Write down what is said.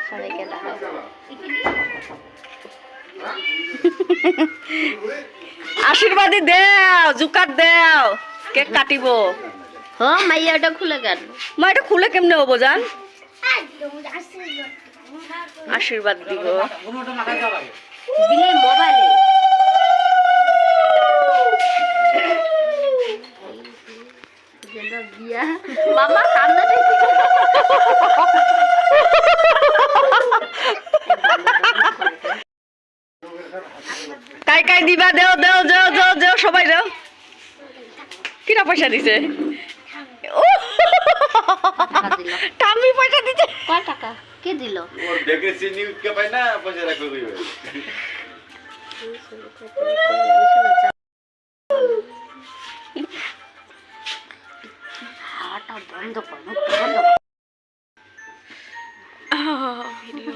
সবাইকে দেখাও। আশীর্বাদী দেও, জুকার দেও, কেক কাটিব। হ্যাঁ মাইয়া ওটা খুলে কেন? মা এটা খুলে কেমনে হবো জান? আশীর্বাদ দিব দিলে মোবাইলে। বিয়া মামা কান্না দেখি। কাই কাই দিবা, দেও দেও দেও দেও দেও, সবাই দেও। কিনা পয়সা দিছে? টামি পয়সা দিছে। কয় টাকা কে দিল? ওর দেখে চিনি কে পাই না পয়সা রাখবে কইবে। হাটা বন্ধ কর, বন্ধ ভিডিও